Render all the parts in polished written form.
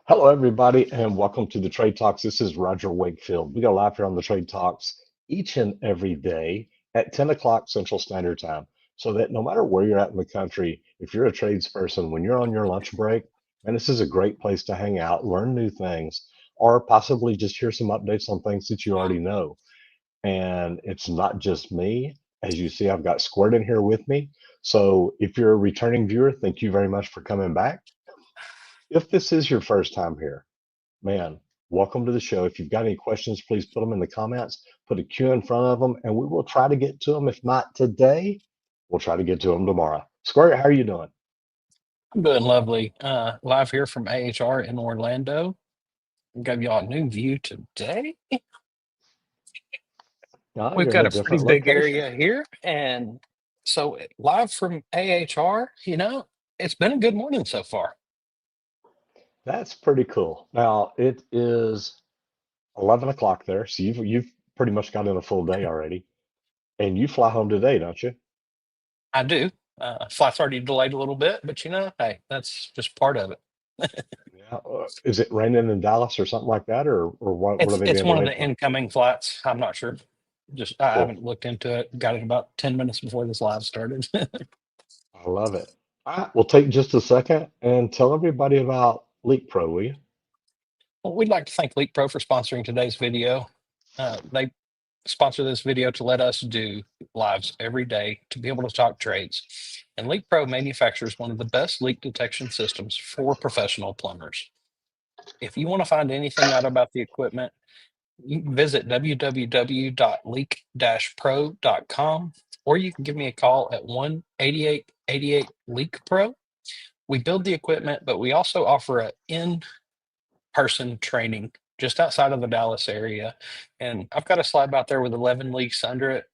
Hello, everybody, and welcome to the Trade Talks. This is Roger Wakefield. We go live here on the Trade Talks each and every day at 10 o'clock Central Standard Time, so that no matter where you're at in the country, if you're a tradesperson, when you're on your lunch break, and this is a great place to hang out, learn new things, or possibly just hear some updates on things that you already know. And it's not just me. As you see, I've got Squirt in here with me. So if you're a returning viewer, thank you very much for coming back. If this is your first time here, man, welcome to the show. If you've got any questions, please put them in the comments, put a Q in front of them, and we will try to get to them. If not today, we'll try to get to them tomorrow. Square, how are you doing? I'm doing lovely. Live here from AHR in Orlando. Give y'all a new view today. No, We've you're in got a a pretty different big location. area here. And so, live from AHR, it's been a good morning so far. That's pretty cool. Now it is 11 o'clock there, so you've pretty much got in a full day already, and you fly home today, don't you? I do. Flight's already delayed a little bit, but hey, that's just part of it. Yeah. Is it raining in Dallas or something like that, or what are It's they it's being one of delayed the for? incoming flights. I'm not sure. Just I Cool. haven't looked into it. Got it about 10 minutes before this live started. I love it. All right, we'll take just a second and tell everybody about Leak Pro, will you? Well, we'd like to thank Leak Pro for sponsoring today's video. They sponsor this video to let us do lives every day to be able to talk trades. And Leak Pro manufactures one of the best leak detection systems for professional plumbers. If you want to find anything out about the equipment, you can visit www.leak-pro.com, or you can give me a call at 1-8888 Leak Pro. We build the equipment, but we also offer an in-person training just outside of the Dallas area. And I've got a slab out there with 11 leaks under it.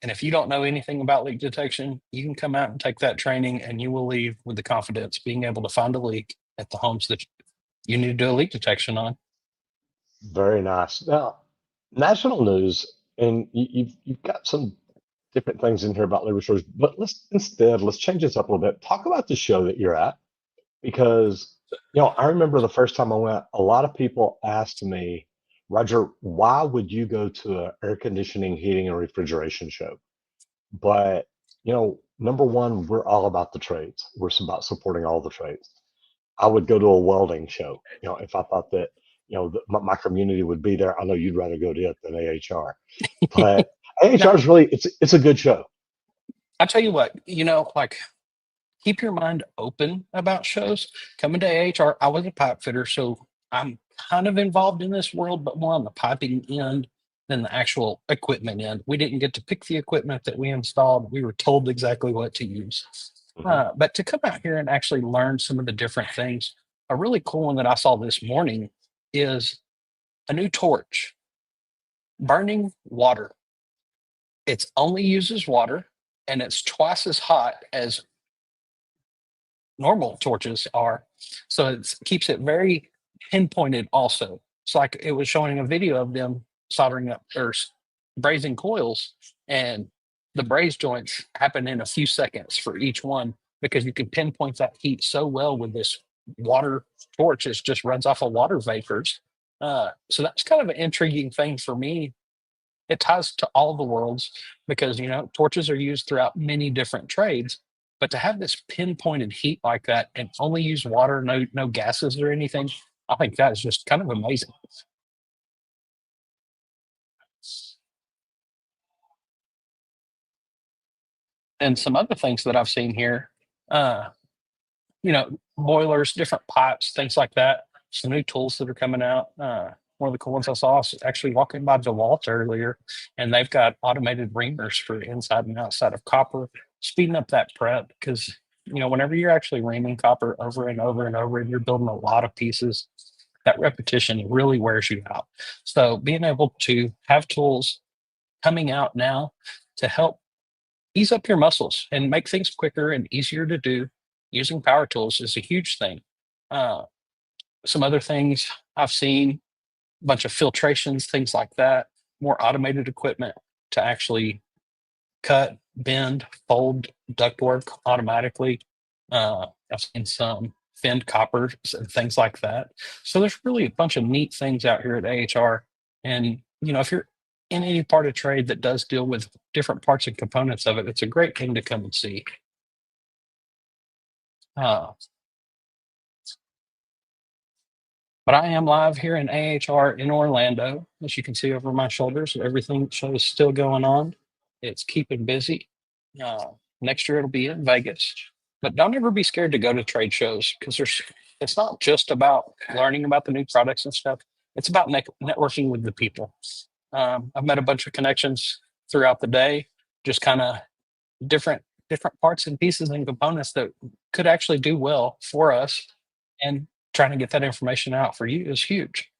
And if you don't know anything about leak detection, you can come out and take that training and you will leave with the confidence being able to find a leak at the homes that you need to do a leak detection on. Very nice. Now, national news, and you've got some different things in here about labor shortage, but let's change this up a little bit. Talk about the show that you're at, because I remember the first time I went, a lot of people asked me, Roger, why would you go to an air conditioning, heating, and refrigeration show? But number one, we're all about the trades. We're about supporting all the trades. I would go to a welding show, if I thought that, my community would be there. I know you'd rather go to it than AHR, but AHR Now, is really, it's a good show. I tell you what, like keep your mind open about shows. Coming to AHR, I was a pipe fitter, so I'm kind of involved in this world, but more on the piping end than the actual equipment end. We didn't get to pick the equipment that we installed. We were told exactly what to use. Hmm. But to come out here and actually learn some of the different things, a really cool one that I saw this morning is a new torch, burning water. It only uses water and it's twice as hot as normal torches are. So it keeps it very pinpointed also. It's like it was showing a video of them soldering up or brazing coils, and the braze joints happen in a few seconds for each one because you can pinpoint that heat so well with this water torch. It just runs off of water vapors. So that's kind of an intriguing thing for me. It ties to all the worlds because torches are used throughout many different trades, but to have this pinpointed heat like that and only use water, no gases or anything, I think that is just kind of amazing. And some other things that I've seen here, uh, boilers, different pipes, things like that. Some new tools that are coming out. One of the cool ones I saw was actually walking by DeWalt earlier, and they've got automated reamers for inside and outside of copper, speeding up that prep because whenever you're actually reaming copper over and over and over, and you're building a lot of pieces, that repetition really wears you out. So being able to have tools coming out now to help ease up your muscles and make things quicker and easier to do using power tools is a huge thing. Uh, some other things I've seen, a bunch of filtrations, things like that, more automated equipment to actually cut, bend, fold ductwork automatically. I've seen some fend coppers and things like that. So there's really a bunch of neat things out here at AHR. And if you're in any part of trade that does deal with different parts and components of it, it's a great thing to come and see. Uh, but I am live here in AHR in Orlando. As you can see over my shoulders, everything show is still going on. It's keeping busy. Uh, Next year it'll be in Vegas. But don't ever be scared to go to trade shows because it's not just about learning about the new products and stuff. It's about networking with the people. I've met a bunch of connections throughout the day, just kind of different parts and pieces and components that could actually do well for us. And trying to get that information out for you is huge.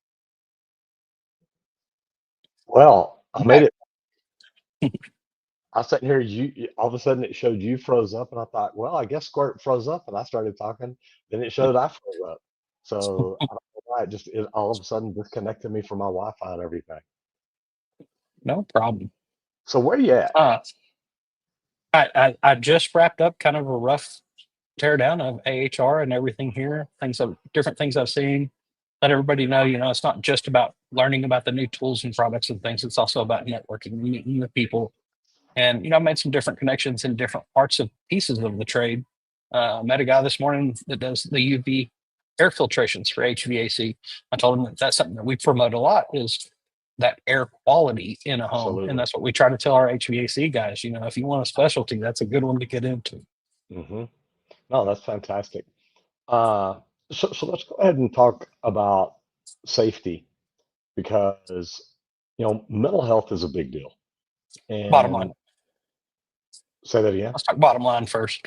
Well, I made Okay. it. I sat here, all of a sudden it showed you froze up, and I thought, well, I guess Squirt froze up, and I started talking. Then it showed I froze up. So I don't know why it all of a sudden disconnected me from my Wi-Fi and everything. No problem. So where you at? Uh, I just wrapped up kind of a rough tear down of AHR and everything here, different things I've seen. Let everybody know, it's not just about learning about the new tools and products and things. It's also about networking, meeting the people. And, I made some different connections in different parts of pieces of the trade. Met a guy this morning that does the UV air filtrations for HVAC. I told him that that's something that we promote a lot is that air quality in a home. And Absolutely. that's what we try to tell our HVAC guys, if you want a specialty, that's a good one to get into. Hmm. No, that's fantastic. Uh, so let's go ahead and talk about safety because mental health is a big deal. Bottom line. And say that again. Let's talk bottom line first.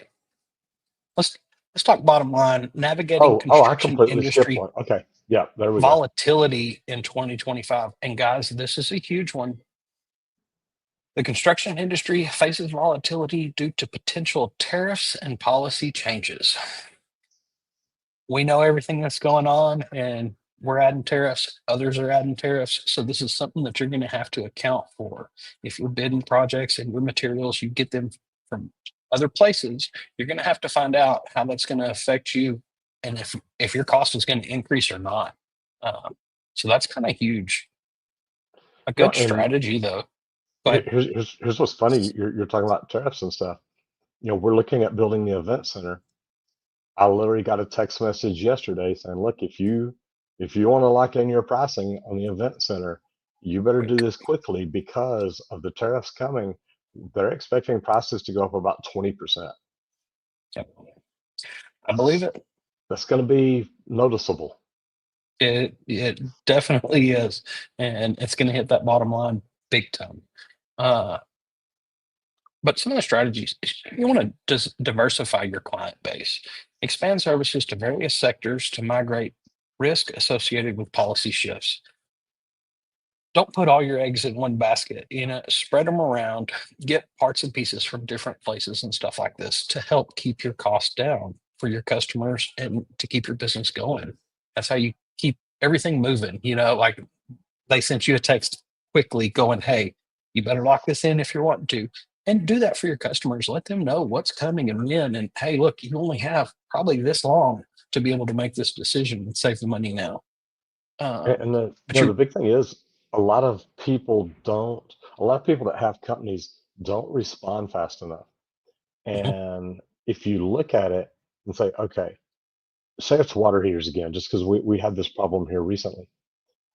Let's let's talk bottom line. Navigating Oh, I construction completely skipped industry one. Okay, yeah, there we go. volatility in 2025. And guys, this is a huge one. The construction industry faces volatility due to potential tariffs and policy changes. We know everything that's going on, and we're adding tariffs, others are adding tariffs. So, this is something that you're going to have to account for. If you're bidding projects and your materials, you get them from other places, you're going to have to find out how that's going to affect you and if your cost is going to increase or not. So, that's kind of huge. A No, good and strategy, though. But here's what's funny. You're talking about tariffs and stuff. We're looking at building the event center. I literally got a text message yesterday saying, "Look, if you want to lock in your pricing on the event center, you better do quick. this quickly because of the tariffs coming. They're expecting prices to go up about 20%. Yep. I believe it. That's going to be noticeable." It definitely is, and it's going to hit that bottom line big time. Uh, but some of the strategies you want to just diversify your client base, expand services to various sectors to migrate risk associated with policy shifts. Don't put all your eggs in one basket. Spread them around. Get parts and pieces from different places and stuff like this to help keep your costs down for your customers and to keep your business going. That's how you keep everything moving. Like they sent you a text quickly going, "Hey, you better lock this in if you're wanting to." And do that for your customers. Let them know what's coming and when. And hey, look, you only have probably this long to be able to make this decision and save the money now. Um, And the but you're the big thing is a lot of people that have companies don't respond fast enough. Mhm. And if you look at it and say, okay, say it's water heaters again, just because we had this problem here recently.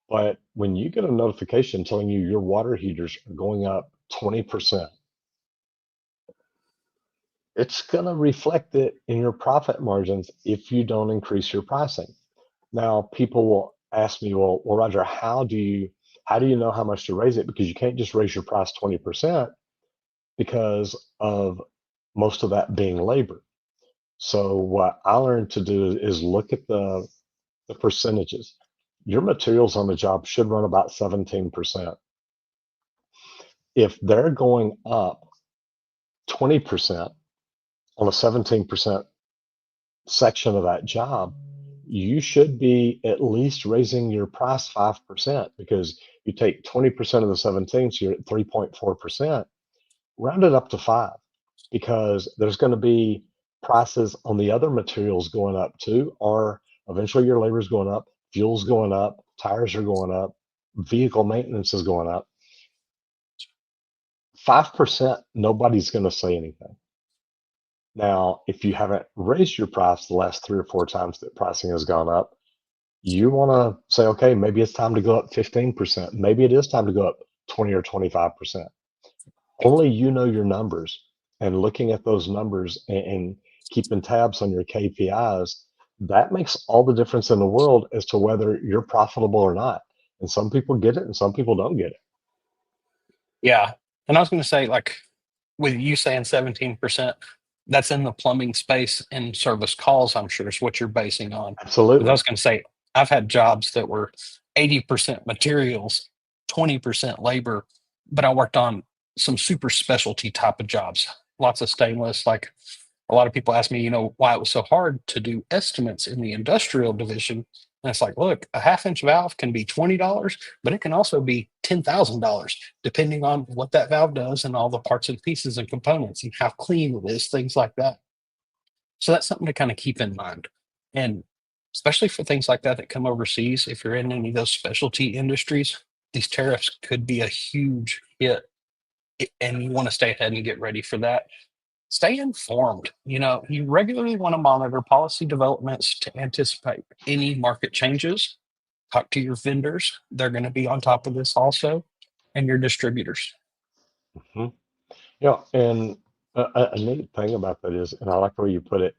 But when you get a notification telling you your water heaters are going up 20%, it's going to reflect it in your profit margins if you don't increase your pricing. Now, people will ask me, well, Roger, how do you know how much to raise it? Because you can't just raise your price 20% because of most of that being labor. So what I learned to do is look at the percentages. Your materials on the job should run about 17%. If they're going up 20% on a 17% section of that job, you should be at least raising your price 5% because you take 20% of the 17, so you're at 3.4%, round it up to 5 because there's going to be prices on the other materials going up too, or eventually your labor is going up, fuel's going up, tires are going up, vehicle maintenance is going up. 5%, nobody's going to say anything. Now, if you haven't raised your price the last 3 or 4 times that pricing has gone up, you want to say, okay, maybe it's time to go up 15%. Maybe it is time to go up 20 or 25%. Only you know your numbers, and looking at those numbers and keeping tabs on your KPIs, that makes all the difference in the world as to whether you're profitable or not. And some people get it and some people don't get it. Yeah. And I was going to say, like, with you saying 17%, that's in the plumbing space and service calls, I'm sure is what you're basing on. Because I Absolutely. was going to say, I've had jobs that were 80% materials, 20% labor, but I worked on some super specialty type of jobs, lots of stainless. Like a lot of people ask me, why it was so hard to do estimates in the industrial division. And it's like, look, a half-inch valve can be $20, but it can also be $10,000, depending on what that valve does and all the parts and pieces and components and how clean it is, things like that. So that's something to kind of keep in mind. And especially for things like that that come overseas, if you're in any of those specialty industries, these tariffs could be a huge hit. And you want to stay ahead and get ready for that. Stay informed. You regularly want to monitor policy developments to anticipate any market changes. Talk to your vendors. They're going to be on top of this also, and your distributors. Mhm. Yeah, and a neat thing about that is, and I like the way you put it,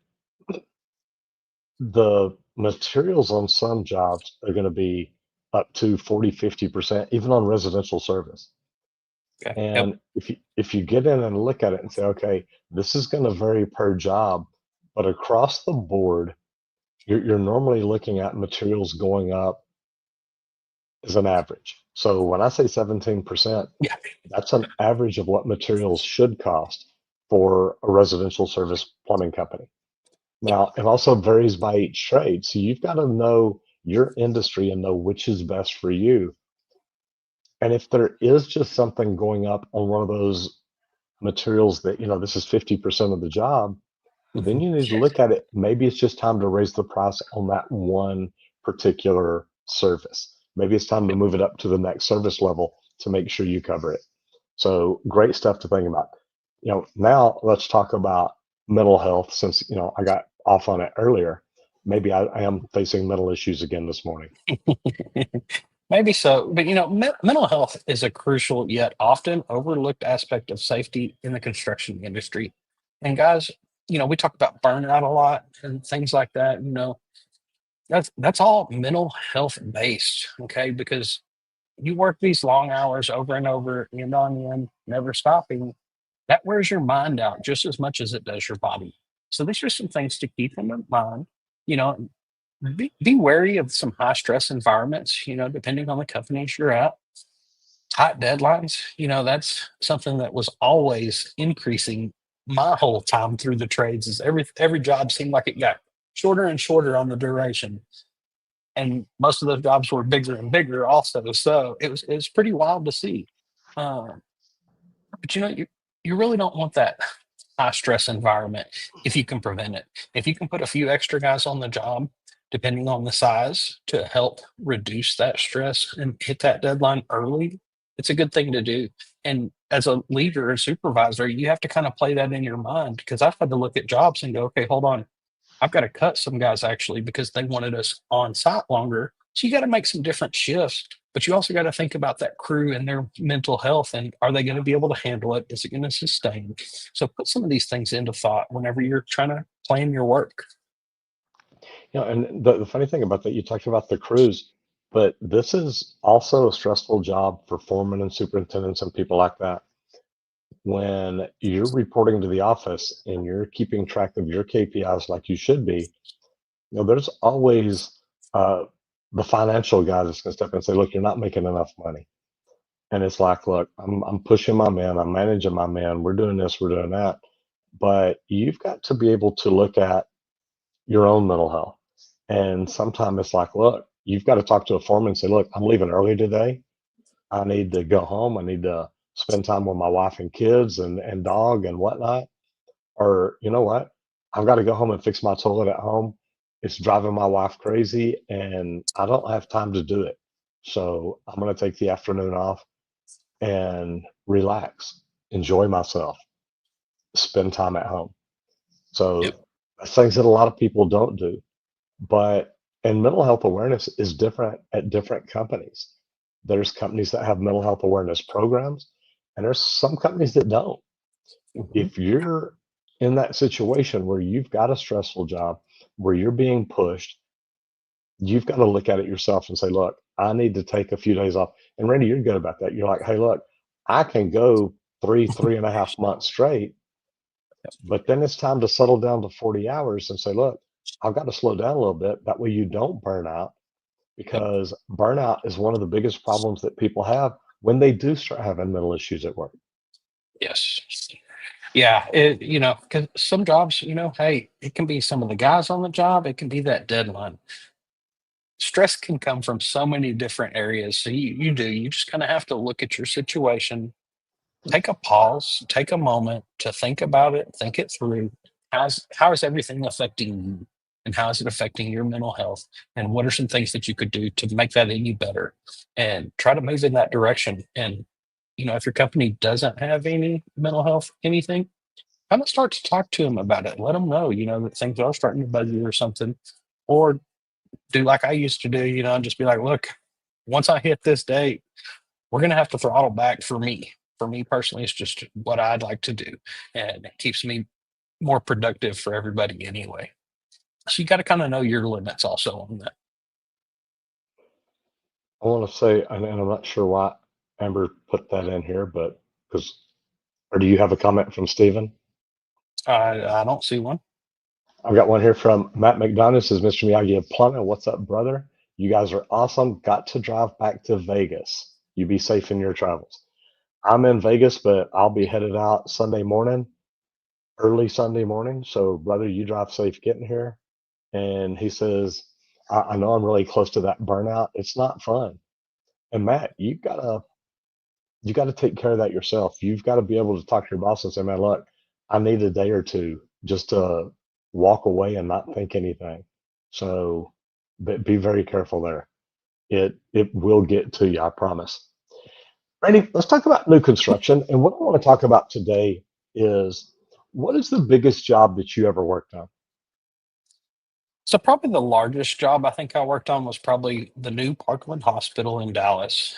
the materials on some jobs are going to be up to 40, 50%, even on residential service. Okay. Yep. And if you get in and look at it and say, okay, this is going to vary per job, but across the board, you're normally looking at materials going up as an average. So when I say 17%, Yeah. that's an average of what materials should cost for a residential service plumbing company. Now, it also varies by each trade. So you've got to know your industry and know which is best for you. And if there is just something going up on one of those materials that, this is 50% of the job, then Mhm. you need to look at it. Maybe it's just time to raise the price on that one particular service. Maybe it's time to move it up to the next service level to make sure you cover it. So great stuff to think about. Now let's talk about mental health since, I got off on it earlier. Maybe I am facing mental issues again this morning. Maybe so, but mental health is a crucial yet often overlooked aspect of safety in the construction industry. And guys, we talk about burnout a lot and things like that. That's all mental health based, okay? Because you work these long hours over and over, end on end, never stopping. That wears your mind out just as much as it does your body. So these are some things to keep in mind. You know, be wary of some high stress environments, depending on the companies you're at. Tight deadlines, that's something that was always increasing my whole time through the trades is every job seemed like it got shorter and shorter on the duration. And most of those jobs were bigger and bigger also. So it was pretty wild to see. Um, but you really don't want that high stress environment if you can prevent it. If you can put a few extra guys on the job, depending on the size, to help reduce that stress and hit that deadline early, it's a good thing to do. And as a leader or supervisor, you have to kind of play that in your mind because I've had to look at jobs and go, okay, hold on. I've got to cut some guys actually because they wanted us on site longer. So you got to make some different shifts, but you also got to think about that crew and their mental health and are they going to be able to handle it? Is it going to sustain? So put some of these things into thought whenever you're trying to plan your work. And the funny thing about that, you talked about the crews, but this is also a stressful job for foremen and superintendents and people like that. When you're reporting to the office and you're keeping track of your KPIs like you should be, there's always uh, the financial guy that's going to step in and say, look, you're not making enough money. And it's like, look, I'm pushing my man, I'm managing my man, we're doing this, we're doing that. But you've got to be able to look at your own mental health. And sometimes it's like, look, you've got to talk to a foreman and say, look, I'm leaving early today. I need to go home. I need to spend time with my wife and kids and dog and whatnot. Or you know what? I've got to go home and fix my toilet at home. It's driving my wife crazy, and I don't have time to do it. So I'm going to take the afternoon off and relax, enjoy myself, spend time at home. Yep. So that's things that a lot of people don't do. But and mental health awareness is different at different companies. There's companies that have mental health awareness programs, and there's some companies that don't. Mhm. If you're in that situation where you've got a stressful job, where you're being pushed, you've got to look at it yourself and say, look, I need to take a few days off. And Randy, you're good about that. You're like, hey, look, I can go 3.5 months straight, but then it's time to settle down to 40 hours and say, look, I've got to slow down a little bit. That way you don't burn out, Yep. because burnout is one of the biggest problems that people have when they do start having mental issues at work. Yes. Yeah, because some jobs, hey, it can be some of the guys on the job, it can be that deadline. Stress can come from so many different areas. So you just kind of have to look at your situation, take a pause, take a moment to think about it, think it through. How is everything affecting you? And how is it affecting your mental health? And what are some things that you could do to make that any better? And try to move in that direction. And if your company doesn't have any mental health anything, kind of start to talk to them about it. Let them know, that things are starting to bug you or something. Or do like I used to do, and just be like, look, once I hit this date, we're going to have to throttle back for me. For me personally, it's just what I'd like to do. And it keeps me more productive for everybody anyway. So you got to kind of know your limits also on that. I want to say, and I'm not sure why Amber put that in here, but because, or do you have a comment from Stephen? I don't see one. I've got one here from Matt McDonough. Says, Mr. Miyagi of Plumbing, what's up, brother? You guys are awesome. Got to drive back to Vegas. You be safe in your travels. I'm in Vegas, but I'll be headed out Sunday morning, early Sunday morning. So, brother, you drive safe getting here. And he says, I know I'm really close to that burnout. It's not fun. And Matt, you gotta take care of that yourself. You've got to be able to talk to your boss and say, man, look, I need a day or two just to walk away and not think anything. So be very careful there. It will get to you, I promise. Randy, let's talk about new construction. And what I want to talk about today is, what is the biggest job that you ever worked on? So probably the largest job I think I worked on was probably the new Parkland Hospital in Dallas.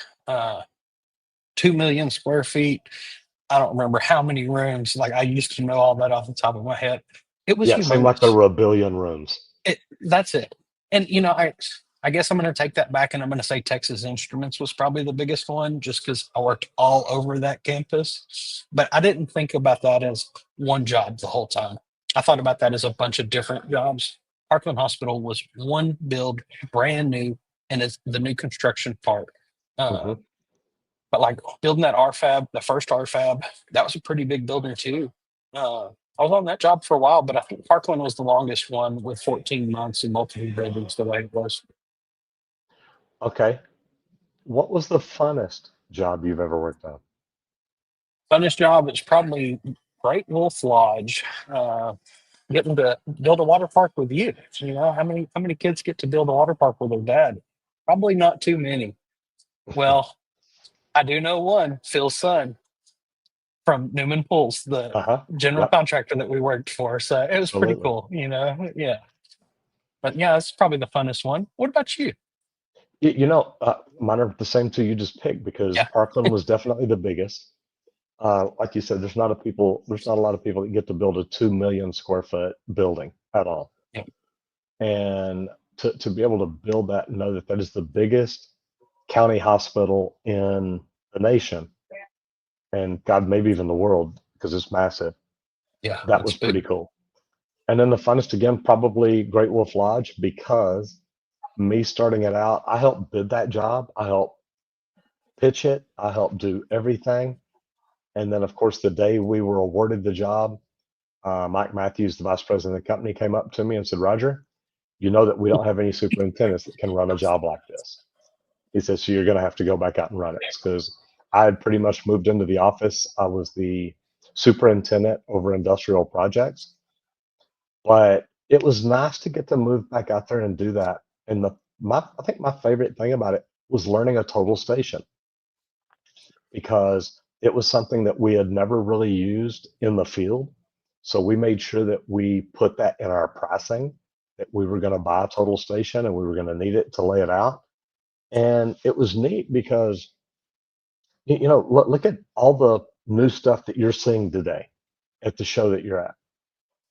2 million square feet. I don't remember how many rooms. Like I used to know all that off the top of my head. It was Yeah, it seemed like there humongous. were a billion rooms. That's it. And I guess I'm going to take that back and I'm going to say Texas Instruments was probably the biggest one, just because I worked all over that campus. But I didn't think about that as one job the whole time. I thought about that as a bunch of different jobs. Parkland Hospital was one build, brand new, and it's the new construction part. Uh, Hmm. but like building that RFAB, the first RFAB, that was a pretty big building too. Uh, I was on that job for a while, but I think Parkland was the longest one with 14 months and multiple buildings the way it was. Okay. What was the funnest job you've ever worked on? Funnest job is probably Great Wolf Lodge. Getting to build a water park with you. How many kids get to build a water park with their dad? Probably not too many. Well, I do know one, Phil's son from Newman Pools, the Uh-huh. general Yep, contractor that we worked for. So it was pretty absolutely. cool, Yeah. But yeah, that's probably the funnest one. What about you? Mine are the same two you just picked, because Yeah. Parkland was definitely the biggest. Like you said, there's not a lot of people that get to build a 2 million square foot building at all. Yeah. And to be able to build that and know that that is the biggest county hospital in the nation, and God, maybe even the world, because it's massive, Yeah. that That's was pretty big. cool. And then the funnest again, probably Great Wolf Lodge, because me starting it out, I helped bid that job. I helped pitch it. I helped do everything. And then, of course, the day we were awarded the job, Mike Matthews, the vice president of the company, came up to me and said, Roger, you know that we don't have any superintendents that can run a job like this. He says, so you're going to have to go back out and run it, because I had pretty much moved into the office. I was the superintendent over industrial projects. But it was nice to get to move back out there and do that. And I think my favorite thing about it was learning a total station because it was something that we had never really used in the field. So we made sure that we put that in our pricing, that we were going to buy a total station and we were going to need it to lay it out. And it was neat because, look at all the new stuff that you're seeing today at the show that you're at.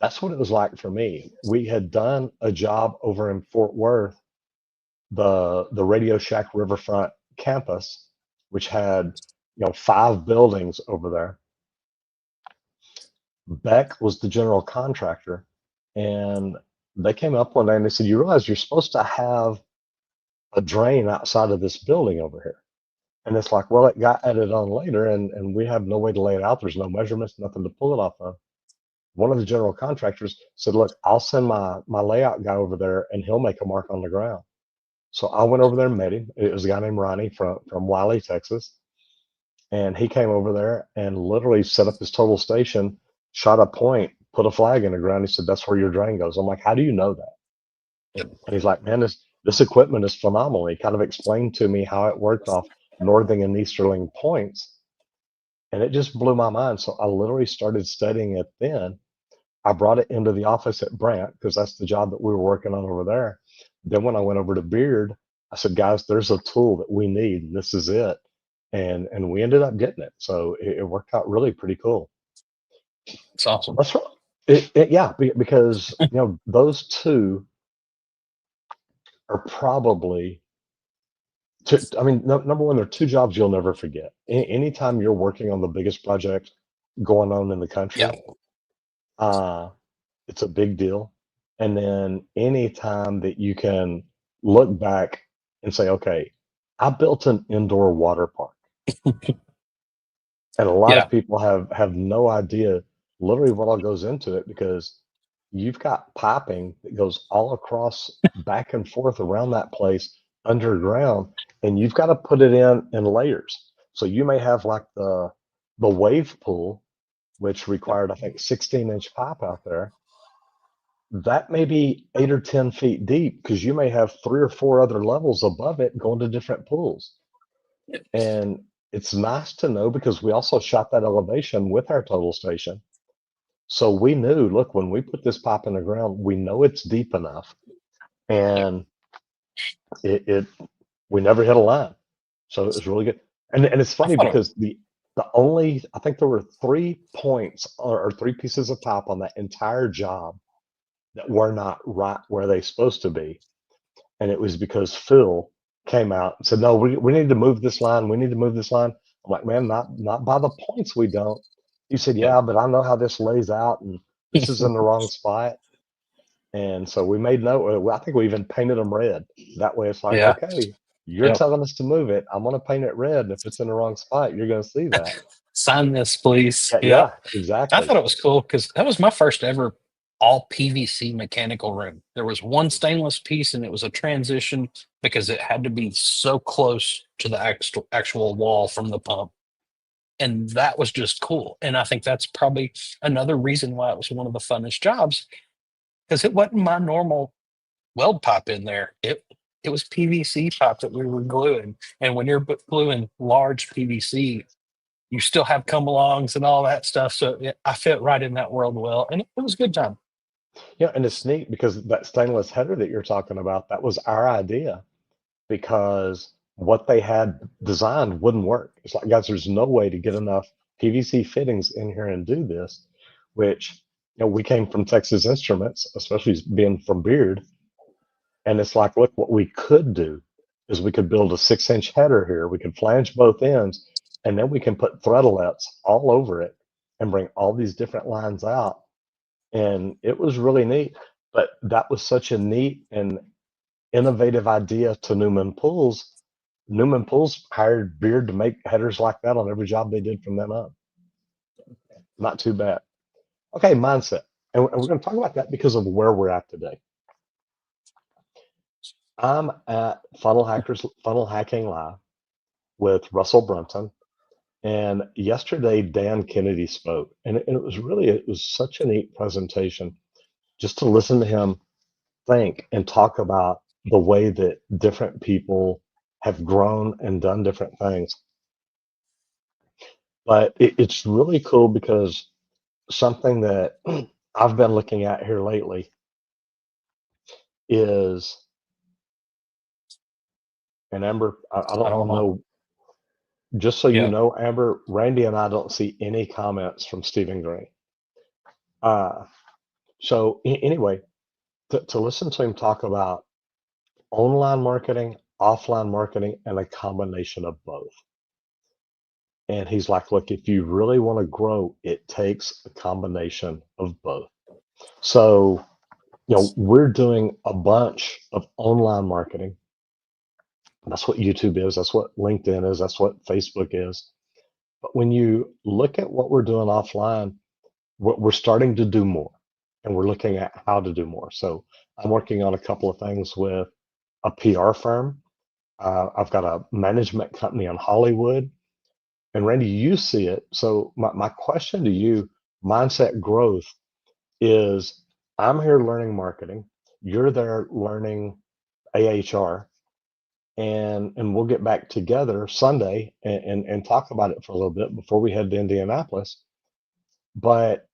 That's what it was like for me. We had done a job over in Fort Worth, the Radio Shack Riverfront campus, which had, 5 buildings over there. Beck was the general contractor, and they came up one day and they said, "You realize you're supposed to have a drain outside of this building over here?" And it's like, well, it got added on later, and we have no way to lay it out. There's no measurements, nothing to pull it off of. One of the general contractors said, "Look, I'll send my layout guy over there, and he'll make a mark on the ground." So I went over there and met him. It was a guy named Ronnie from Wiley, Texas, and he came over there and literally set up his total station, shot a point, put a flag in the ground. He said, "That's where your drain goes." I'm like, "How do you know that?" Yep. And he's like, "Man, this equipment is phenomenal." He kind of explained to me how it worked off northing and easterling points, and it just blew my mind. So I literally started studying it then. I brought it into the office at Brant because that's the job that we were working on over there. Then when I went over to Beard, I said, "Guys, there's a tool that we need, and this is it." And we ended up getting it. So it worked out really pretty cool. It's awesome. That's right. Yeah, because those two are probably two. I mean, number one, they're two jobs you'll never forget. Anytime you're working on the biggest project going on in the Yeah. country, uh, it's a big deal. And then anytime that you can look back and say, okay, I built an indoor water park. And a lot Yeah. of people have no idea literally what all goes into it because you've got piping that goes all across back and forth around that place underground, and you've got to put it in layers. So you may have like the wave pool, which required I think 16-inch pipe out there. That may be 8 or 10 feet deep because you may have 3 or 4 other levels above it going to different pools. And it's nice to know because we also shot that elevation with our total station. So we knew, look, when we put this pipe in the ground, we know it's deep enough. And it we never hit a line. So it was really good. And it's I funny thought it, because the only I think there were 3 points or 3 pieces of pipe on that entire job that were not right where they supposed to be. And it was because Phil came out and said, "No, we need to move this line. We need to move this line." I'm like, "Man, not by the points we don't." He said, yeah. "Yeah, but I know how this lays out, and this is in the wrong spot." And so we made note. I think we even painted them red. That way, it's like, Yeah. okay, you're Yep. telling us to move it. I'm going to paint it red, and if it's in the wrong spot, you're going to see that. Sign this, please. Yeah, Yep. yeah, I exactly. thought it was cool because that was my first ever all PVC mechanical room. There was one stainless piece and it was a transition because it had to be so close to the actual wall from the pump. And that was just cool. And I think that's probably another reason why it was one of the funnest jobs because it wasn't my normal weld pipe in there. It was PVC pipe that we were gluing. And when you're gluing large PVC, you still have come alongs and all that stuff. So I fit right in that world well, and it was a good time. Yeah, and it's neat because that stainless header that you're talking about, that was our idea because what they had designed wouldn't work. It's like, guys, there's no way to get enough PVC fittings in here and do this, which, we came from Texas Instruments, especially being from Beard. And it's like, look, what we could do is we could build a 6-inch header here. We could flange both ends, and then we can put threadlets all over it and bring all these different lines out. And it was really neat. But that was such a neat and innovative idea to Newman Pools. Newman Pools hired Beard to make headers like that on every job they did from then on. Not too bad. Okay, mindset. And we're going to talk about that because of where we're at today. I'm at Funnel Hacking Live with Russell Brunton. And yesterday, Dan Kennedy spoke. And it was such a neat presentation. just to listen to him think and talk about the way that different people have grown and done different things. But it's really cool because something that I've been looking at here lately is, and Amber, I I don't don't know. know, just so you Yeah. know, Amber, Randy and I don't see any comments from Stephen Green. Uh, anyway, to listen to him talk about online marketing, offline marketing, and a combination of both. And he's like, look, if you really want to grow, it takes a combination of both. So, we're doing a bunch of online marketing. That's what YouTube is. That's what LinkedIn is. That's what Facebook is. But when you look at what we're doing offline, we're starting to do more and we're looking at how to do more. So I'm working on a couple of things with a PR firm. I've got a management company in Hollywood. And Randy, you see it. So my question to you, mindset growth, is I'm here learning marketing. You're there learning AHR. And we'll get back together Sunday and talk about it for a little bit before we head to Indianapolis. But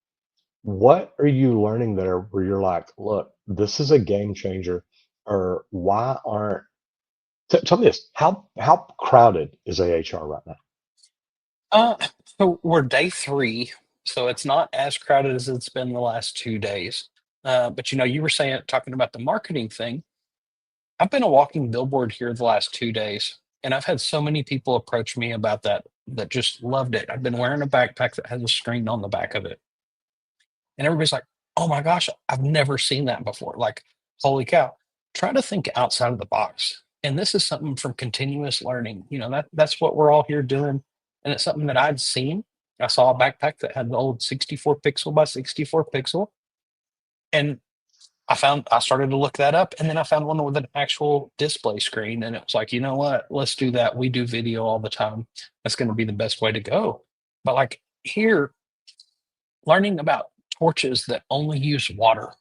what are you learning there where you're like, look, this is a game changer? Or why aren't, tell me this, how crowded is AHR right now? Uh, so we're day three, so it's not as crowded as it's been the last 2 days. But you were saying talking about the marketing thing. I've been a walking billboard here the last 2 days, and I've had so many people approach me about that just loved it. I've been wearing a backpack that has a screen on the back of it, and everybody's like, "Oh my gosh, I've never seen that before!" Like, holy cow! Try to think outside of the box, and this is something from continuous learning. That's what we're all here doing, and it's something that I'd seen. I saw a backpack that had the old 64 pixel by 64 pixel, and I started to look that up, and then I found one with an actual display screen, and it was like, you know what? Let's do that. We do video all the time. That's going to be the best way to go. But like here, learning about torches that only use water.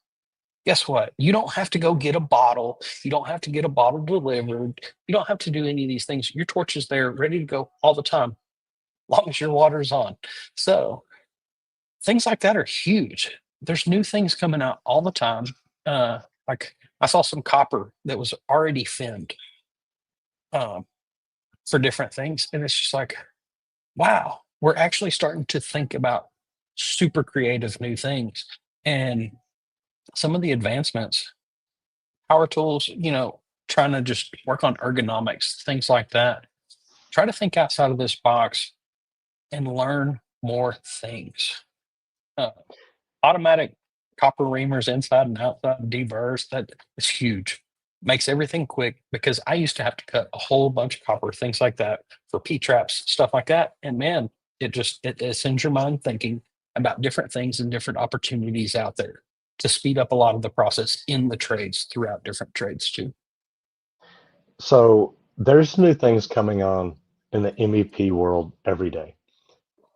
Guess what? You don't have to go get a bottle. You don't have to get a bottle delivered. You don't have to do any of these things. Your torch is there, ready to go all the time, long as your water's on. So things like that are huge. There's new things coming out all the time. Like I saw some copper that was already finned um, for different things, and it's just like, wow, we're actually starting to think about super creative new things. And some of the advancements, power tools, trying to just work on ergonomics, things like that. Try to think outside of this box and learn more things. Uh, Automatic copper reamers inside and outside deburrs, that is huge. Makes everything quick because I used to have to cut a whole bunch of copper, things like that for P traps, stuff like that. And man, it sends your mind thinking about different things and different opportunities out there to speed up a lot of the process in the trades throughout different trades too. So there's new things coming on in the MEP world every day.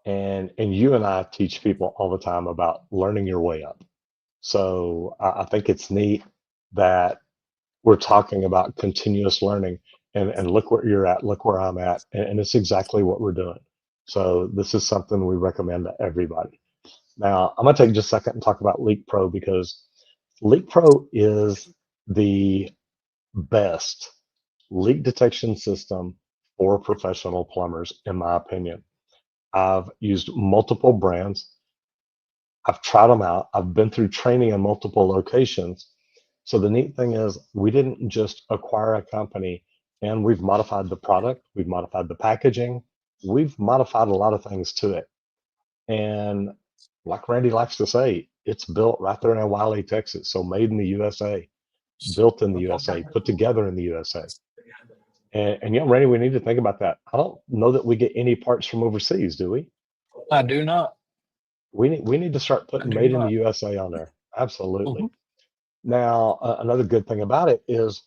And you and I teach people all the time about learning your way up. So I think it's neat that we're talking about continuous learning, and look where you're at, look where I'm at, and it's exactly what we're doing. So this is something we recommend to everybody. Now, I'm going to take just a second and talk about Leak Pro, because Leak Pro is the best leak detection system for professional plumbers, in my opinion. I've used multiple brands. I've tried them out. I've been through training in multiple locations. So the neat thing is, we didn't just acquire a company and we've modified the product, we've modified the packaging, we've modified a lot of things to it. And like Randy likes to say, it's built right there in Wiley, Texas. So made in the USA, built in the USA, put together in the USA. And Randy, we need to think about that. I don't know that we get any parts from overseas, do we? I do not. We need to start I putting do made in the not. USA on there. Absolutely. Mhm. Now, another good thing about it is,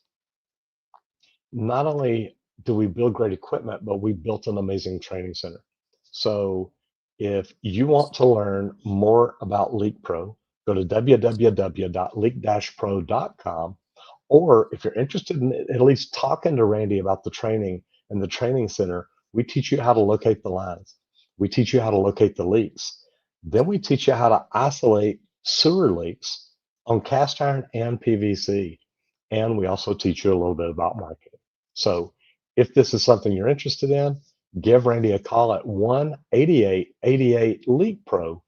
not only do we build great equipment, but we built an amazing training center. So if you want to learn more about Leak Pro, Go to www.leak-pro.com. Or if you're interested in at least talking to Randy about the training and the training center, we teach you how to locate the lines. We teach you how to locate the leaks. Then we teach you how to isolate sewer leaks on cast iron and PVC. And we also teach you a little bit about marketing. So if this is something you're interested in, give Randy a call at 1-8888-LEAK-PRO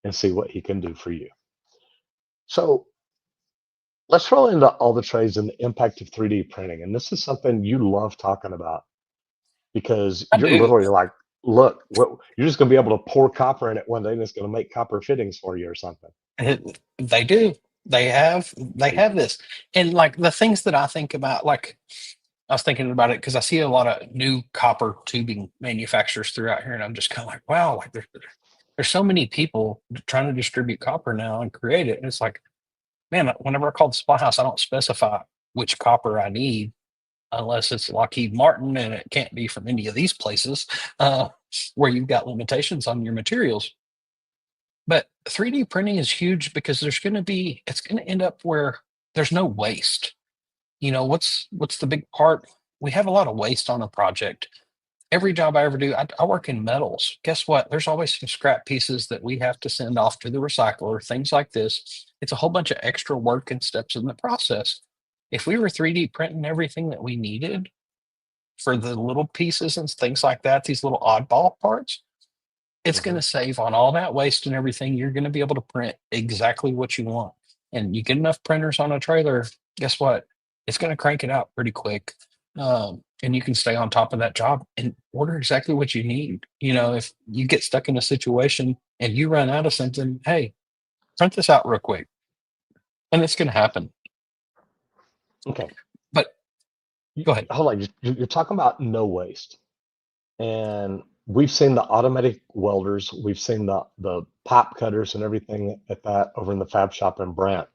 and see what he can do for you. So let's roll into all the trades and the impact of 3D printing. And this is something you love talking about because I you're do. literally like, look, you're just going to be able to pour copper in it one day and it's going to make copper fittings for you or something. They do. They have this. And like the things that I think about, like I was thinking about it because I see a lot of new copper tubing manufacturers throughout here, and I'm just kind of like, wow, like there's so many people trying to distribute copper now and create it. And it's like, man, whenever I call the supply house, I don't specify which copper I need unless it's Lockheed Martin, and it can't be from any of these places where you've got limitations on your materials. But 3D printing is huge because it's going to end up where there's no waste. What's the big part? We have a lot of waste on a project. Every job I ever do, I work in metals. Guess what? There's always some scrap pieces that we have to send off to the recycler, things like this. It's a whole bunch of extra work and steps in the process. If we were 3D printing everything that we needed for the little pieces and things like that, these little oddball parts, it's going Mhm. to save on all that waste and everything. You're going to be able to print exactly what you want. And you get enough printers on a trailer, guess what? It's going to crank it out pretty quick. And you can stay on top of that job and order exactly what you need. If you get stuck in a situation and you run out of something, hey, print this out real quick. And it's going to happen. Okay. But go ahead. Hold on. You're talking about no waste. And we've seen the automatic welders, we've seen the pipe cutters and everything at that over in the fab shop in Brant.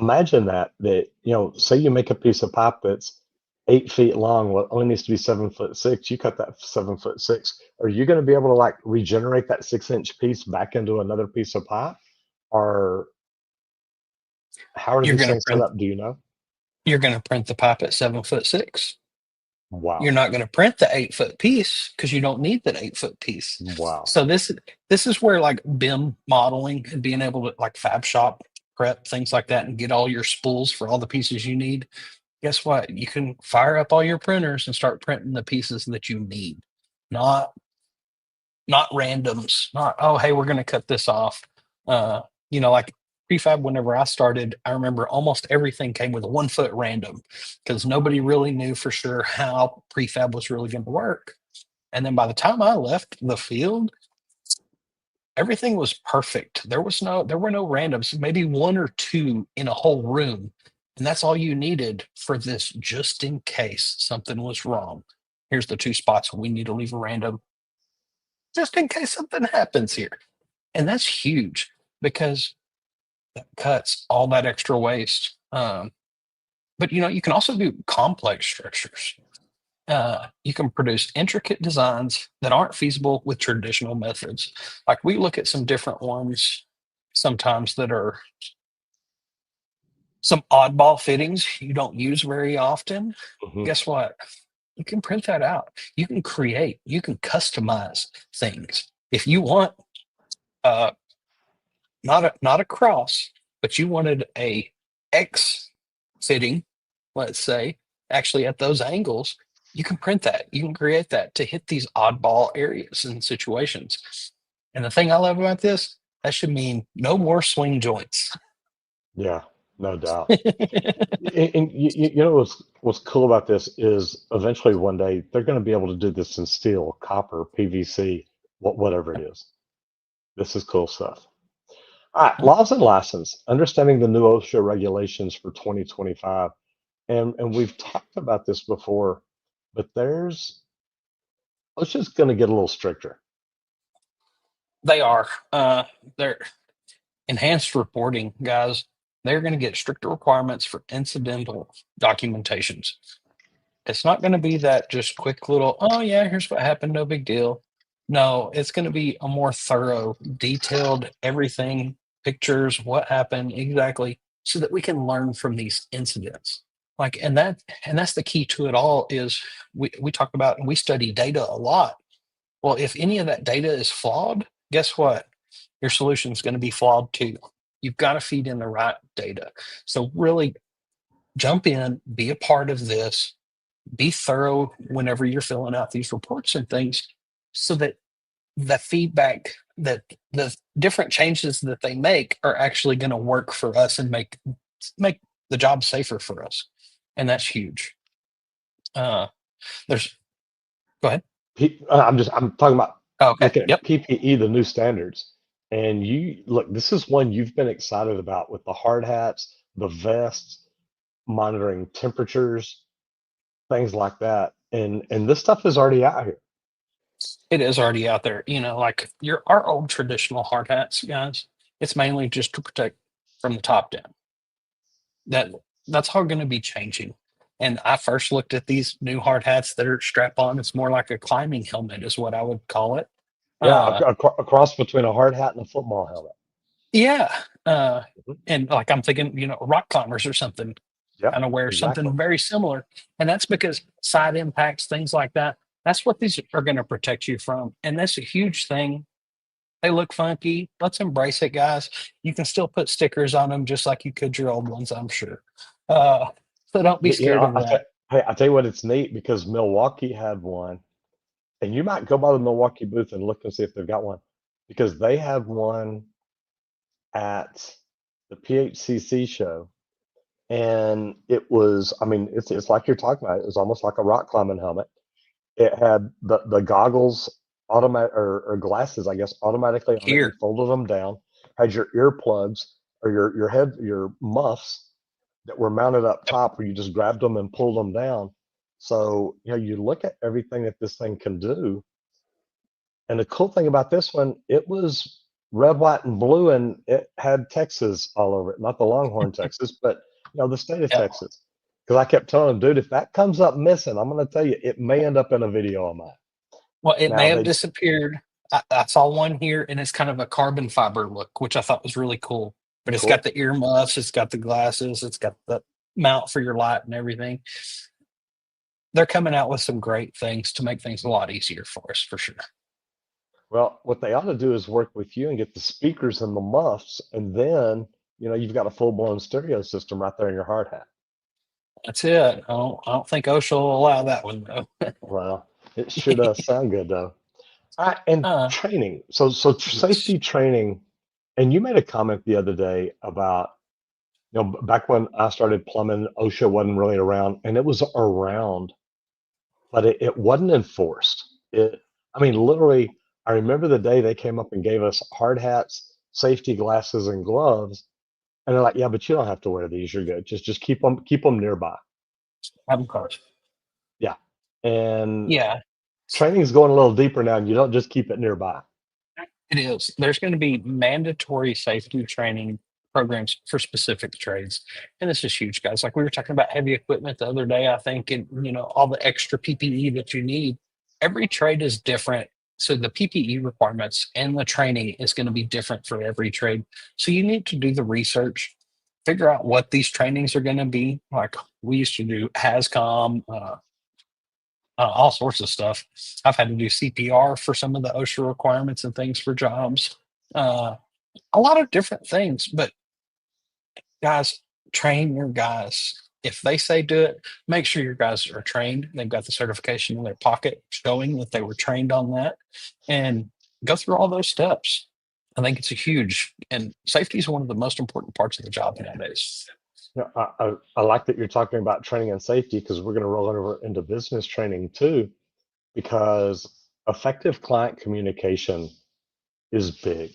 Imagine that say you make a piece of pipe that's 8 feet long, well, it only needs to be 7'6". You cut that 7'6". Are you going to be able to like regenerate that 6-inch piece back into another piece of pipe? Or how are You're these going to things set print up? Do you know? you're going to print the pipe at 7'6". You're Wow. not going to print the 8 foot piece because you don't need that 8 foot piece. Wow. So this is where like BIM modeling and being able to like fab shop prep things like that and get all your spools for all the pieces you need. Guess what? You can fire up all your printers and start printing the pieces that you need, not not randoms. Not, oh, hey, we're going to cut this off. Like prefab. Whenever I started, I remember almost everything came with a 1 foot random because nobody really knew for sure how prefab was really going to work. And then by the time I left the field, everything was perfect. There were no randoms, maybe one or two in a whole room. And that's all you needed for this, just in case something was wrong. Here's the two spots we need to leave a random just in case something happens here. And that's huge because that cuts all that extra waste. But you can also do complex structures. You can produce intricate designs that aren't feasible with traditional methods. Like we look at some different ones sometimes that are some oddball fittings you don't use very often. Mhm. Guess what? You can print that out. You can customize things. If you want uh, not a cross, but you wanted a X fitting, let's say, actually at those angles, you can print that. You can create that to hit these oddball areas and situations. And the thing I love about this, that should mean no more swing joints. Yeah, no doubt. And you know what's cool about this is eventually one day they're going to be able to do this in steel, copper, PVC, whatever it is. This is cool stuff. All right, laws and license, understanding the new OSHA regulations for 2025. And we've talked about this before, but OSHA's going to get a little stricter. They are. They're enhanced reporting, guys. They're going to get stricter requirements for incidental documentations. It's not going to be that just quick little, oh, yeah, here's what happened, no big deal. No, it's going to be a more thorough, detailed everything. pictures, what happened exactly, so that we can learn from these incidents. Like, and that's the key to it all is we talk about and we study data a lot. Well, if any of that data is flawed, guess what? Your solution is going to be flawed too. You've got to feed in the right data. So really jump in, be a part of this, be thorough whenever you're filling out these reports and things so that the feedback that the different changes that they make are actually going to work for us and make the job safer for us. And that's huge. Uh, there's Go ahead. I'm talking about Oh, okay. looking at Yep. PPE, the new standards. And you look, this is one you've been excited about with the hard hats, the vests, monitoring temperatures, things like that. And this stuff is already out here. It is already out there. Like our old traditional hard hats, guys, it's mainly just to protect from the top down. That that's all going to be changing. And I first looked at these new hard hats that are strap on. It's more like a climbing helmet, is what I would call it. Yeah, Uh, a cross between a hard hat and a football helmet. yeah. Mhm. And like I'm thinking, rock climbers or something Yep, kind of wear exactly. something very similar. And that's because side impacts, things like that, that's what these are going to protect you from. And that's a huge thing. They look funky. Let's embrace it, guys. You can still put stickers on them just like you could your old ones, I'm sure. Uh, so don't be But, scared of that. hey, I tell you what, it's neat because Milwaukee had one, and you might go by the Milwaukee booth and look and see if they've got one because they have one at the PHCC show, and it was, I mean, it's like you're talking about. It was almost like a rock climbing helmet. It had the goggles automatic or glasses, I guess, automatically on it. You Here, folded them down. Had your earplugs or your muffs that were mounted up yep, top, where you just grabbed them and pulled them down. So you look at everything that this thing can do, and the cool thing about this one, it was red, white, and blue, and it had Texas all over it. Not the Longhorn, Texas, but the state of yep. Texas. Because I kept telling him, dude, if that comes up missing, I'm going to tell you, it may end up in a video of mine. Well, it Now may have they, disappeared. I saw one here, and it's kind of a carbon fiber look, which I thought was really cool. But it's got cool. the earmuffs, it's got the glasses, it's got the mount for your light and everything. They're coming out with some great things to make things a lot easier for us, for sure. Well, what they ought to do is work with you and get the speakers and the muffs, and then you've got a full blown stereo system right there in your hard hat. That's it. I don't think OSHA will allow that one though. Well, it sure does sound good though. All right, and uh, training. So yes. safety training, and you made a comment the other day about, back when I started plumbing, OSHA wasn't really around, and it was around, but it wasn't enforced. I mean, literally, I remember the day they came up and gave us hard hats, safety glasses, and gloves, and they're like, "Yeah, but you don't have to wear these. You're good. Just keep them nearby." Have cars. Yeah, and Yeah, training's going a little deeper now, and you don't just keep it nearby. it is. There's going to be mandatory safety training programs for specific trades. And this is huge, guys. Like we were talking about heavy equipment the other day, I think, and all the extra PPE that you need. Every trade is different. So the PPE requirements and the training is going to be different for every trade. So you need to do the research, figure out what these trainings are going to be. Like we used to do HAZCOM, all sorts of stuff. I've had to do CPR for some of the OSHA requirements and things for jobs. Uh, a lot of different things, but guys, train your guys. If they say do it, make sure your guys are trained. They've got the certification in their pocket showing that they were trained on that and go through all those steps. I think it's a huge and safety is one of the most important parts of the job nowadays. I like that you're talking about training and safety because we're going to roll over into business training too, because effective client communication is big.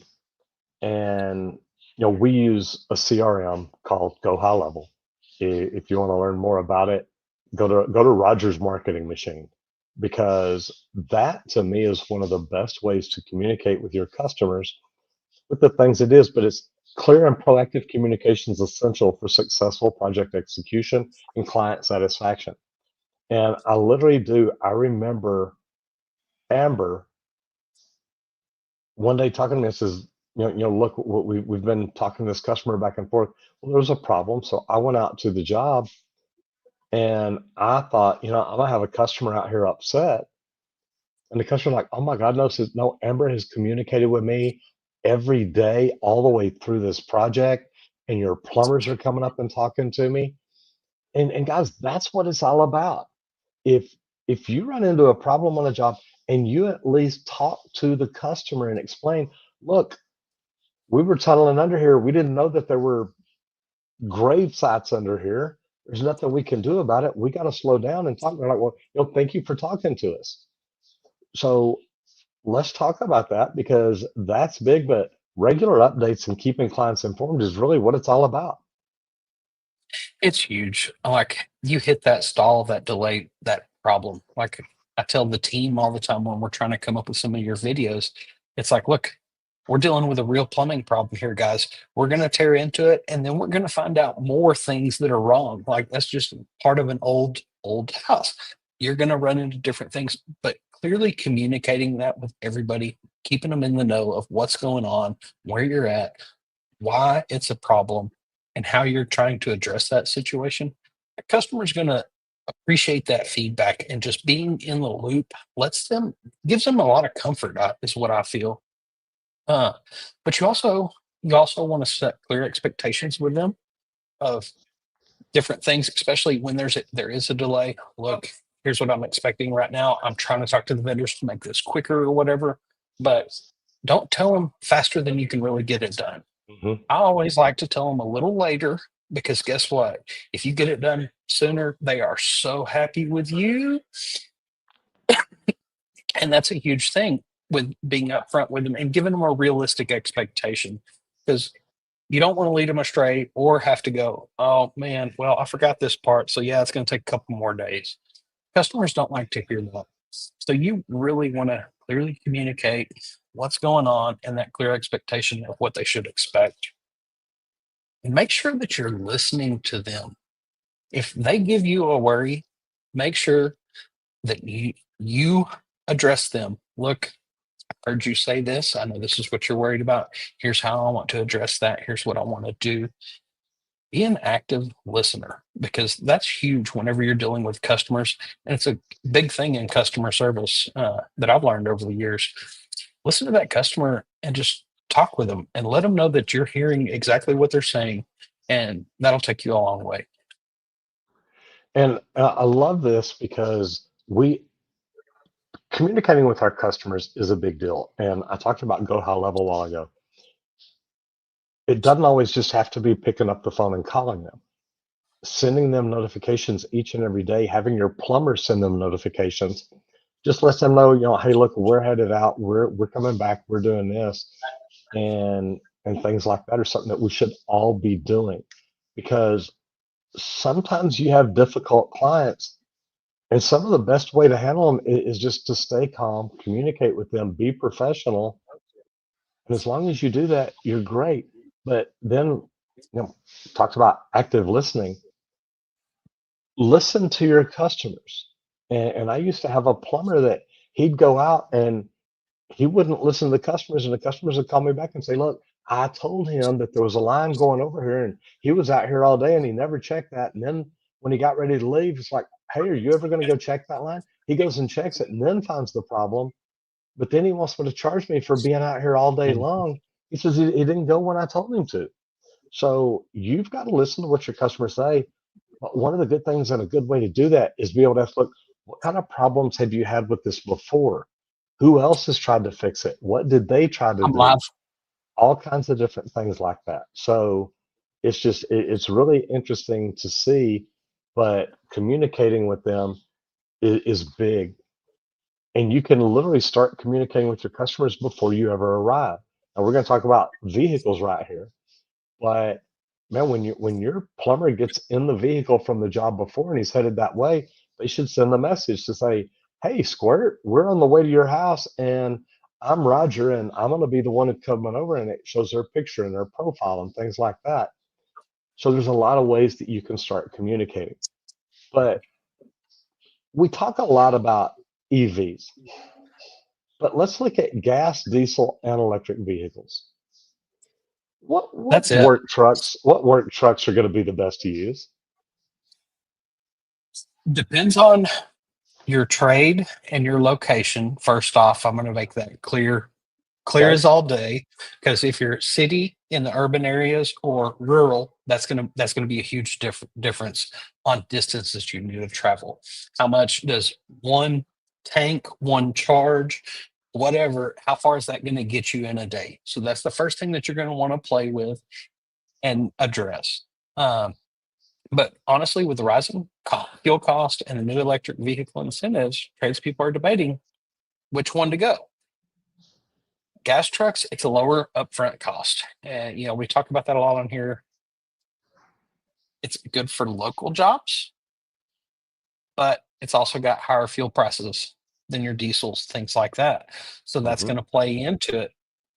And we use a CRM called Go High Level. If you want to learn more about it, go to Rogers Marketing Machine, because that to me is one of the best ways to communicate with your customers with the things it is. But it's clear and proactive communication is essential for successful project execution and client satisfaction. And I literally do. I remember Amber one day talking to me and says, look, what we've been talking to this customer back and forth. Well, there was a problem, so I went out to the job, and I thought, I'm gonna have a customer out here upset, and the customer like, oh my God, no, says no. Amber has communicated with me every day, all the way through this project, and your plumbers are coming up and talking to me. And guys, that's what it's all about. If if you run into a problem on a job and you at least talk to the customer and explain, look, we were tunneling under here. We didn't know that there were grave sites under here. There's nothing we can do about it. We got to slow down and talk. They're like, well, thank you for talking to us. So let's talk about that because that's big. But regular updates and keeping clients informed is really what it's all about. It's huge. Like you hit that stall, that delay, that problem. Like I tell the team all the time when we're trying to come up with some of your videos, it's like, look, we're dealing with a real plumbing problem here, guys. We're going to tear into it and then we're going to find out more things that are wrong. Like that's just part of an old house. You're going to run into different things, but clearly communicating that with everybody, keeping them in the know of what's going on, where you're at, why it's a problem, and how you're trying to address that situation, the customer's going to appreciate that feedback, and just being in the loop lets them gives them a lot of comfort, is what I feel. uh, but you also want to set clear expectations with them of different things, especially when there is a delay. Look, here's what I'm expecting right now. I'm trying to talk to the vendors to make this quicker or whatever, but don't tell them faster than you can really get it done. Hmm. I always like to tell them a little later, because guess what? If you get it done sooner, they are so happy with you. And that's a huge thing with being upfront with them and giving them a realistic expectation, because you don't want to lead them astray or have to go, oh man, well, I forgot this part. So yeah, it's going to take a couple more days. Customers don't like to hear that. So you really want to clearly communicate what's going on and that clear expectation of what they should expect. And make sure that you're listening to them. If they give you a worry, make sure that you address them. Look, I heard you say this. I know this is what you're worried about. Here's how I want to address that. Here's what I want to do. Be an active listener, because that's huge whenever you're dealing with customers. And it's a big thing in customer service, that I've learned over the years. Listen to that customer and just talk with them and let them know that you're hearing exactly what they're saying. And that'll take you a long way. And I love this because we communicating with our customers is a big deal. And I talked about go high level a while ago. It doesn't always just have to be picking up the phone and calling them, sending them notifications each and every day, having your plumber send them notifications. Just let them know, hey, look, we're headed out, we're coming back, we're doing this, and things like that are something that we should all be doing because sometimes you have difficult clients, and some of the best way to handle them is just to stay calm, communicate with them, be professional, and as long as you do that, you're great. But then, talks about active listening. Listen to your customers. And I used to have a plumber that he'd go out and he wouldn't listen to the customers, and the customers would call me back and say, "Look, I told him that there was a line going over here, and he was out here all day, and he never checked that." And then when he got ready to leave, it's like, "Hey, are you ever going to go check that line?" He goes and checks it, and then finds the problem. But then he wants me to charge me for being out here all day long. He says he didn't go when I told him to. So you've got to listen to what your customers say. But one of the good things and a good way to do that is be able to ask, look, what kind of problems have you had with this before? Who else has tried to fix it? What did they try to I'm do? live. All kinds of different things like that. So it's really interesting to see, but communicating with them is big. And you can literally start communicating with your customers before you ever arrive. And we're going to talk about vehicles right here. But man, when your plumber gets in the vehicle from the job before and he's headed that way, they should send a message to say, "Hey, Squirt, we're on the way to your house, and I'm Roger, and I'm going to be the one who's coming over." And it shows their picture and their profile and things like that. So there's a lot of ways that you can start communicating. But we talk a lot about EVs, but let's look at gas, diesel, and electric vehicles. What That's it. work trucks? What work trucks are going to be the best to use? Depends on your trade and your location. First off, I'm going to make that clear Okay. as all day, because if you're city in the urban areas or rural, that's gonna be a huge difference on distances you need to travel. How much does one tank, one charge, whatever, how far is that going to get you in a day? So that's the first thing that you're going to want to play with and address. um, but honestly, with the rising fuel cost and the new electric vehicle incentives, tradespeople are debating which one to go. Gas trucks, it's a lower upfront cost. And, we talk about that a lot on here. It's good for local jobs, but it's also got higher fuel prices than your diesels, things like that. So that's Hmm. going to play into it.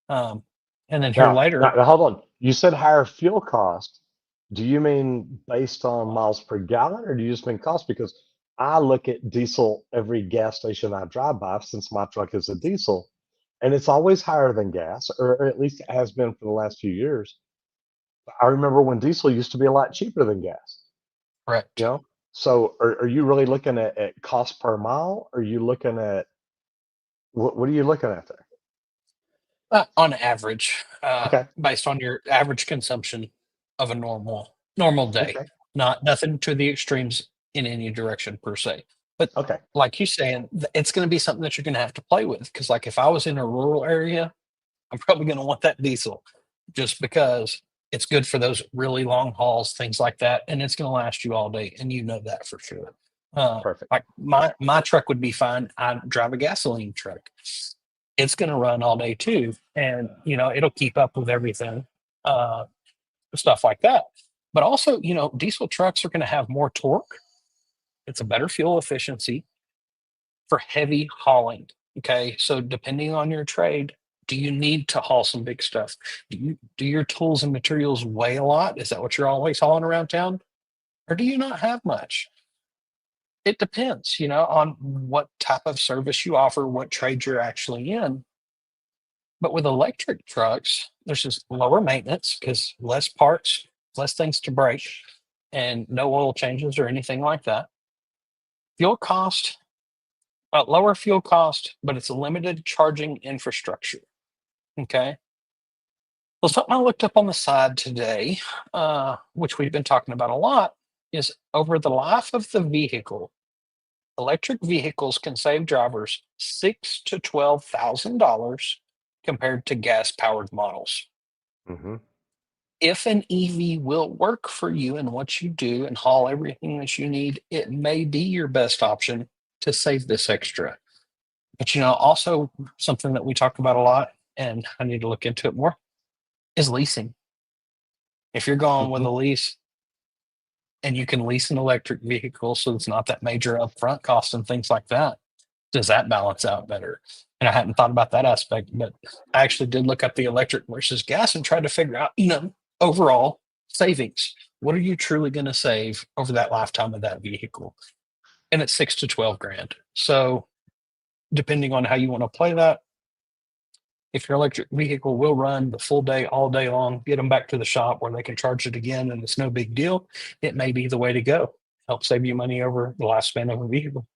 Um, and then here Now, later, hold on. You said higher fuel cost. Do you mean based on miles per gallon, or do you just mean cost? Because I look at diesel every gas station I drive by, since my truck is a diesel, and it's always higher than gas, or at least it has been for the last few years. I remember when diesel used to be a lot cheaper than gas, you correct. know? So are you really looking at cost per mile? Or are you looking at what are you looking at there? On average, Okay. based on your average consumption of a normal day, Okay. nothing to the extremes in any direction per se. But Okay. like you saying, it's going to be something that you're going to have to play with. Because like if I was in a rural area, I'm probably going to want that diesel, just because it's good for those really long hauls, things like that, and it's going to last you all day, and you know that for sure. Perfect. Like my truck would be fine. I drive a gasoline truck. It's going to run all day too, and it'll keep up with everything, uh, stuff like that. But also, diesel trucks are going to have more torque. It's a better fuel efficiency for heavy hauling. Okay. So depending on your trade, do you need to haul some big stuff? Do your tools and materials weigh a lot? Is that what you're always hauling around town? Or do you not have much? It depends, on what type of service you offer, what trade you're actually in. But with electric trucks, there's just lower maintenance because less parts, less things to break, and no oil changes or anything like that. Fuel cost, lower fuel cost, but it's a limited charging infrastructure. Okay. Well, something I looked up on the side today, which we've been talking about a lot, is over the life of the vehicle, electric vehicles can save drivers $6 to $12,000 compared to gas-powered models. Hmm. If an EV will work for you and what you do and haul everything that you need, it may be your best option to save this extra. But also something that we talk about a lot, and I need to look into it more, is leasing. If you're going with Hmm. a lease and you can lease an electric vehicle so it's not that major upfront cost and things like that, does that balance out better? And I hadn't thought about that aspect, but I actually did look up the electric versus gas and tried to figure out, overall savings. What are you truly going to save over that lifetime of that vehicle? And it's 6 to 12 grand. So depending on how you want to play that, if your electric vehicle will run the full day, all day long, get them back to the shop where they can charge it again and it's no big deal, it may be the way to go. Help save you money over the lifespan of a vehicle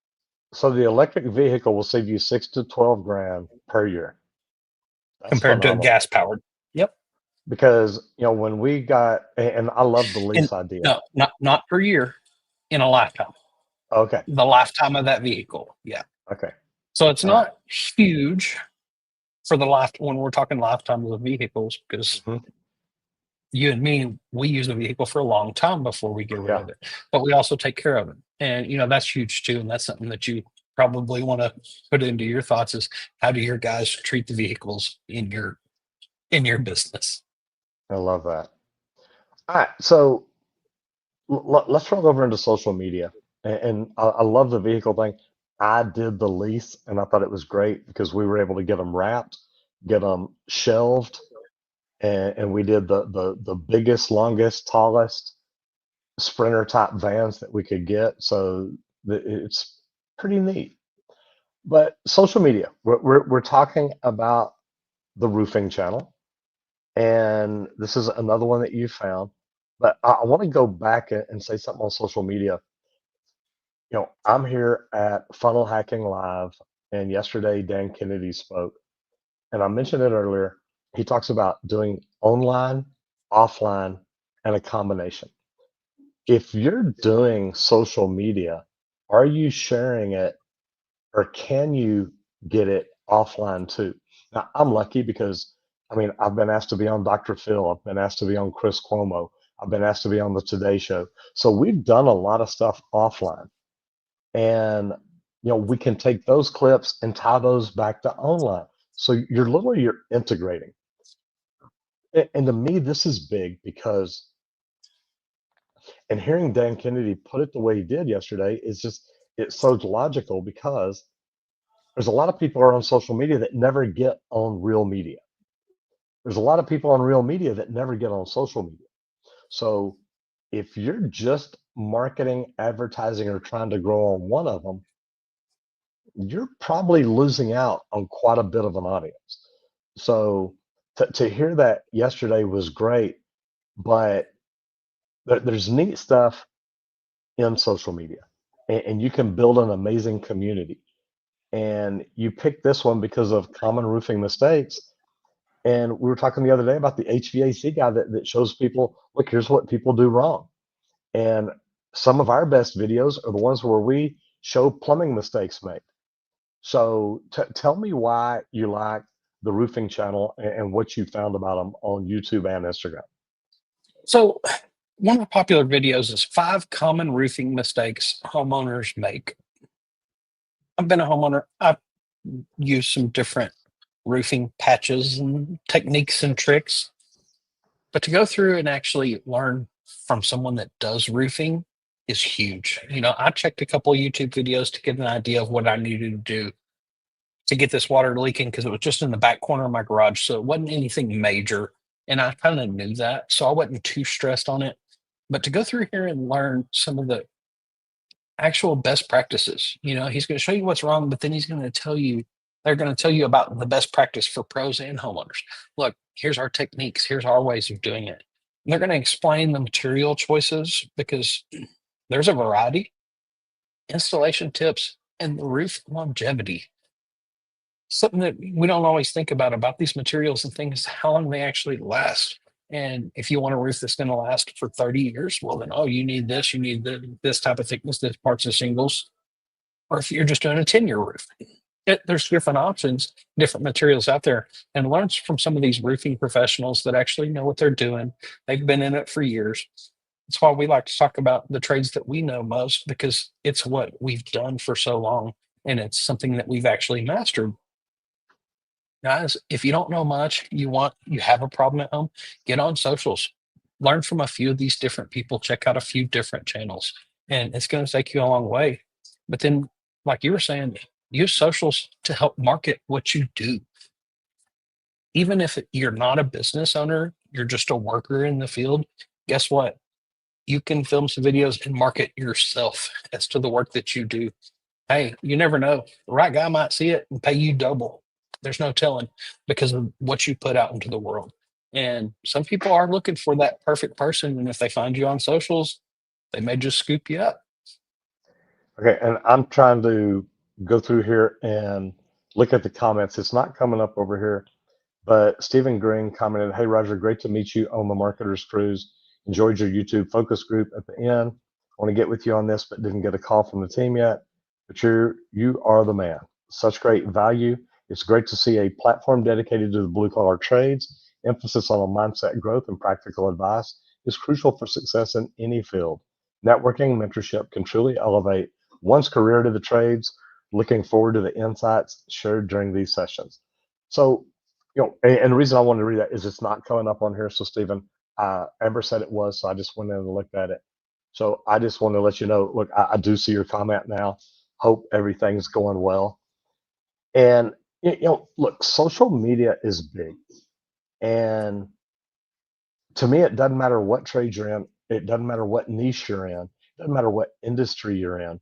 So the electric vehicle will save you 6 to 12 grand per year. That's compared to a phenomenal. gas powered. Yep. Because when we got, and I love the And lease idea. no, not per year, in a lifetime. Okay. The lifetime of that vehicle. Yeah. Okay. So it's All right. not huge for the life when we're talking lifetimes of vehicles, because Hmm. you and me, we use a vehicle for a long time before we get rid Yeah. of it. But we also take care of it. And that's huge too. And that's something that you probably want to put into your thoughts is how do your guys treat the vehicles in your business? I love that. All right. So let's roll over into social media. And I love the vehicle thing. I did the lease and I thought it was great because we were able to get them wrapped, get them shelved, and we did the biggest, longest, tallest sprinter type vans that we could get. So it's pretty neat. But social media, we're talking about the roofing channel. And this is another one that you found. But I want to go back and say something on social media. I'm here at Funnel Hacking Live, and yesterday Dan Kennedy spoke, and I mentioned it earlier. He talks about doing online, offline, and a combination. If you're doing social media, are you sharing it or can you get it offline too? Now, I'm lucky because I mean, I've been asked to be on Dr. Phil, I've been asked to be on Chris Cuomo, I've been asked to be on the Today Show. So we've done a lot of stuff offline. And we can take those clips and tie those back to online. So you're integrating. And to me, this is big because and hearing Dan Kennedy put it the way he did yesterday is just it's so logical because there's a lot of people are on social media that never get on real media. There's a lot of people on real media that never get on social media. So if you're just marketing, advertising, or trying to grow on one of them, you're probably losing out on quite a bit of an audience. So to hear that yesterday was great, but there's neat stuff in social media, and you can build an amazing community. And you picked this one because of common roofing mistakes. And we were talking the other day about the HVAC guy that shows people, look, here's what people do wrong. And some of our best videos are the ones where we show plumbing mistakes made. So tell me why you like the roofing channel and what you found about them on YouTube and Instagram. So, one of the popular videos is 5 common roofing mistakes homeowners make. I've been a homeowner. I've used some different roofing patches and techniques and tricks, but to go through and actually learn from someone that does roofing is huge. I checked a couple of YouTube videos to get an idea of what I needed to do to get this water leaking because it was just in the back corner of my garage. So it wasn't anything major. And I kind of knew that. So I wasn't too stressed on it. But to go through here and learn some of the actual best practices, he's going to show you what's wrong, but then they're going to tell you about the best practice for pros and homeowners. Look, here's our techniques, here's our ways of doing it. And they're going to explain the material choices because there's a variety, installation tips, and the roof longevity. Something that we don't always think about these materials and things, how long they actually last. And if you want a roof that's going to last for 30 years, well, then, oh, you need this, this type of thickness, this parts of shingles. Or if you're just doing a 10-year roof, there's different options, different materials out there, and learn from some of these roofing professionals that actually know what they're doing. They've been in it for years. That's why we like to talk about the trades that we know most because it's what we've done for so long and it's something that we've actually mastered. Guys, if you don't know much, you have a problem at home, get on socials. Learn from a few of these different people, check out a few different channels, and it's going to take you a long way. But then, like you were saying, use socials to help market what you do. Even if you're not a business owner, you're just a worker in the field, guess what? You can film some videos and market yourself as to the work that you do. Hey, you never know. The right guy might see it and pay you double. There's no telling because of what you put out into the world. And some people are looking for that perfect person. And if they find you on socials, they may just scoop you up. Okay, and I'm trying to go through here and look at the comments. It's not coming up over here, but Stephen Green commented, "Hey Roger, great to meet you on the Marketers Cruise. Enjoyed your YouTube focus group at the end. I want to get with you on this, but didn't get a call from the team yet. But you are the man. Such great value. It's great to see a platform dedicated to the blue collar trades. Emphasis on a mindset growth and practical advice is crucial for success in any field. Networking mentorship can truly elevate one's career to the trades. Looking forward to the insights shared during these sessions." So, and the reason I wanted to read that is it's not coming up on here. So, Stephen, Amber said it was, so I just went in and looked at it. So I just want to let you know, look, I do see your comment now. Hope everything's going well. And look, social media is big, and to me, it doesn't matter what trade you're in. It doesn't matter what niche you're in. It doesn't matter what industry you're in.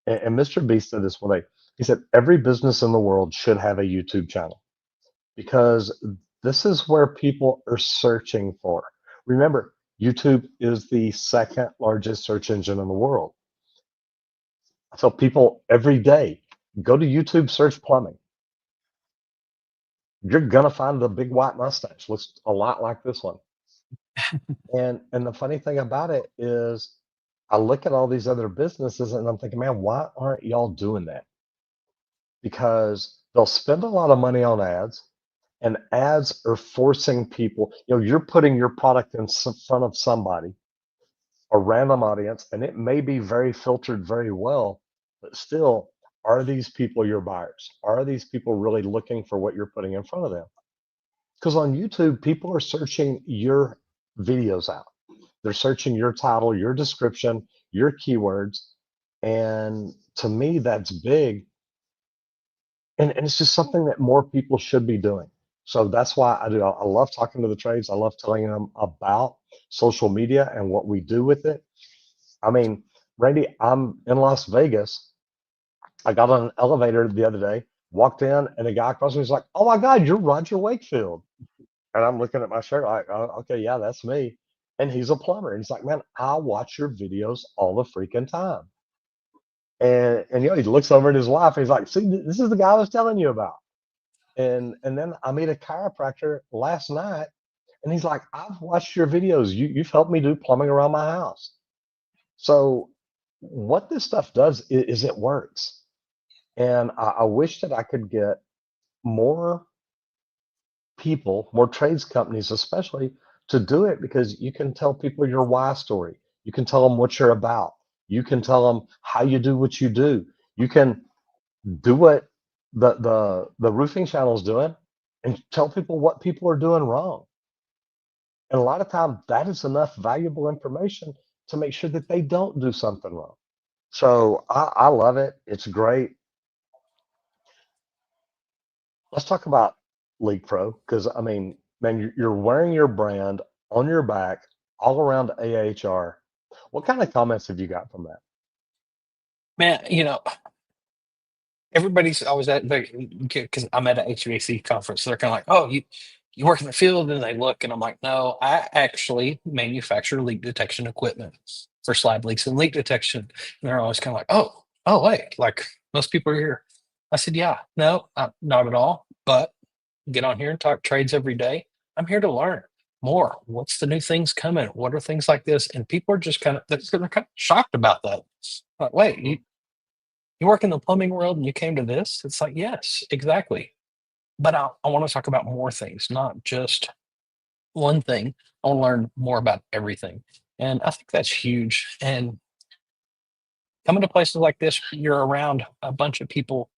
And Mr. Beast said this one day. He said every business in the world should have a YouTube channel because This is where people are searching for. Remember, YouTube is the second largest search engine in the world. I tell people every day, go to YouTube, search plumbing. You're gonna find the big white mustache. Looks a lot like this one. And the funny thing about it is I look at all these other businesses and I'm thinking, man, why aren't y'all doing that? Because they'll spend a lot of money on ads, and ads are forcing people, you're putting your product in front of somebody, a random audience, and it may be very filtered very well, but still, are these people your buyers? Are these people really looking for what you're putting in front of them? Because on YouTube, people are searching your videos out. They're searching your title, your description, your keywords. And to me, that's big. And it's just something that more people should be doing. So that's why I do. I love talking to the trades. I love telling them about social media and what we do with it. I mean, Randy, I'm in Las Vegas. I got on an elevator the other day, walked in, and a guy across me was like, "Oh my God, you're Roger Wakefield." And I'm looking at my shirt like, "Oh, okay, yeah, that's me." And he's a plumber. And he's like, "Man, I watch your videos all the freaking time." And he looks over at his wife and he's like, "See, this is the guy I was telling you about." And then I meet a chiropractor last night, and he's like, "I've watched your videos. You've helped me do plumbing around my house." So what this stuff does is it works. And I wish that I could get more people, more trades companies especially, to do it, because you can tell people your why story. You can tell them what you're about. You can tell them how you do what you do. You can do what the roofing channel is doing and tell people what people are doing wrong. And a lot of times that is enough valuable information to make sure that they don't do something wrong. So I love it. It's great. Let's talk about League Pro, because I mean, man, you're wearing your brand on your back all around AHR. What kind of comments have you got from that? Man, everybody's always at because I'm at an HVAC conference. So they're kind of like, "Oh, you work in the field," and they look, and I'm like, "No, I actually manufacture leak detection equipment for slab leaks and leak detection." And they're always kind of like, "Oh, wait, like most people are here." I said, "Yeah, no, not at all. But get on here and talk trades every day. I'm here to learn more. What's the new things coming? What are things like this?" And people are just they're kind of shocked about that. Like, wait, you work in the plumbing world and you came to this? It's like, yes, exactly. But I want to talk about more things, not just one thing. I want to learn more about everything. And I think that's huge. And coming to places like this, you're around a bunch of people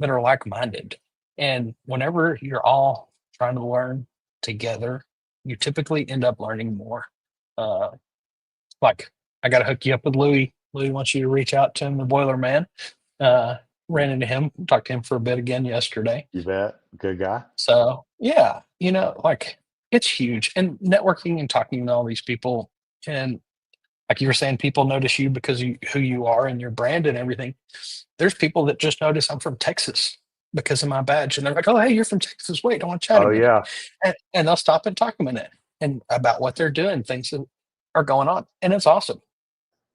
that are like minded. And whenever you're all trying to learn together, you typically end up learning more. Uh, like, I got to hook you up with Louis. Louis wants you to reach out to him, the Boiler Man. Uh, ran into him, talked to him for a bit again yesterday. You bet. Good guy. So yeah, like it's huge. And networking and talking to all these people, and like you were saying, people notice you because who you are and your brand and everything. There's people that just notice I'm from Texas because of my badge, and they're like, "Oh, hey, you're from Texas. Wait, I want to chat a Oh minute," yeah. and they'll stop and talk a minute and about what they're doing, things that are going on, and it's awesome.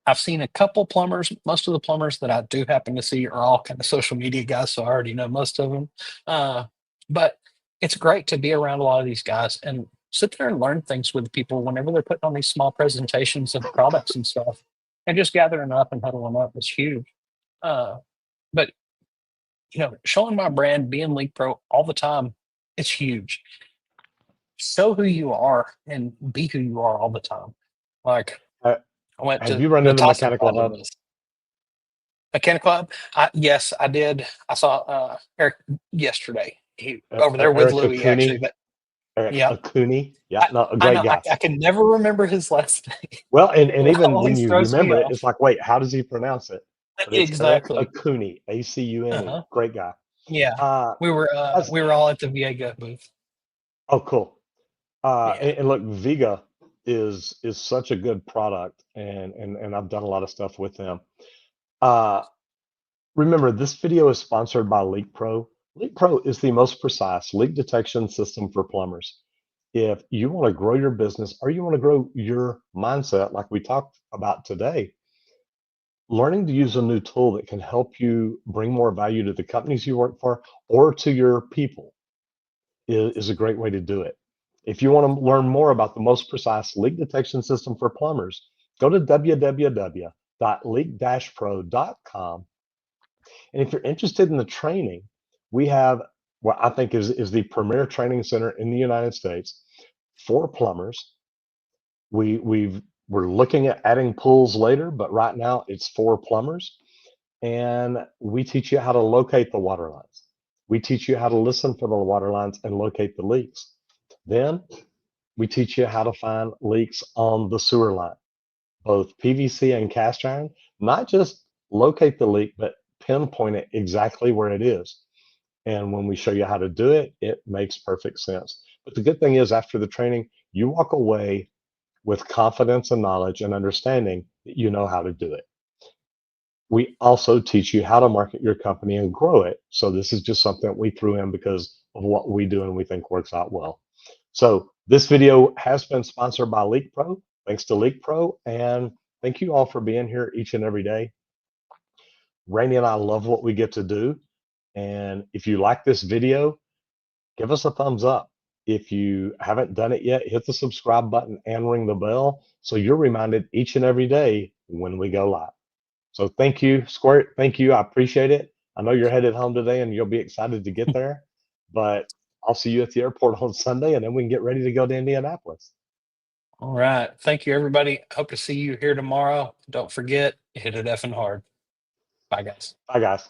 I've seen a couple plumbers. Most of the plumbers that I do happen to see are all kind of social media guys, so I already know most of them. But it's great to be around a lot of these guys and sit there and learn things with people whenever they're putting on these small presentations of products and stuff. And just gathering up and huddling up is huge. Uh, but showing my brand, being League Pro all the time, it's huge. Show who you are and be who you are all the time. Like Uh, I went have to you run into Natasha Mechanical invited Hub? us. Mechanic Club? Yes, I did. I saw Eric yesterday. He over there with Eric Louis actually. Acuni? But Eric yeah, Acuni? Yeah, I, no, a I great know. guy. I can never remember his last name. Well, and It even when always you throws me remember it, off. it's like, wait, how does he pronounce it? But it's Eric Exactly. Acuni, Uh Acune. huh. Great guy. Yeah, Uh, that's we were all at the Viega booth. oh, cool. Yeah. And look, Viga is such a good product, and I've done a lot of stuff with them. Uh, remember, this video is sponsored by Leak Pro. Leak Pro is the most precise leak detection system for plumbers. If you want to grow your business or you want to grow your mindset, like we talked about today, learning to use a new tool that can help you bring more value to the companies you work for or to your people is a great way to do it. If you want to learn more about the most precise leak detection system for plumbers, go to www.leak-pro.com. And if you're interested in the training, we have what I think is the premier training center in the United States for plumbers. We're looking at adding pools later, but right now it's for plumbers. And we teach you how to locate the water lines. We teach you how to listen for the water lines and locate the leaks. Then we teach you how to find leaks on the sewer line, both PVC and cast iron, not just locate the leak, but pinpoint it exactly where it is. And when we show you how to do it, it makes perfect sense. But the good thing is, after the training, you walk away with confidence and knowledge and understanding that you know how to do it. We also teach you how to market your company and grow it. So this is just something we threw in because of what we do and we think works out well. So this video has been sponsored by Leak Pro. Thanks to Leak Pro, and thank you all for being here each and every day. Rainey and I love what we get to do. And if you like this video, give us a thumbs up. If you haven't done it yet, hit the subscribe button and ring the bell so you're reminded each and every day when we go live. So thank you, Squirt. Thank you. I appreciate it. I know you're headed home today and you'll be excited to get there, but I'll see you at the airport on Sunday and then we can get ready to go to Indianapolis. All right. Thank you, everybody. Hope to see you here tomorrow. Don't forget, hit it effing hard. Bye, guys. Bye, guys.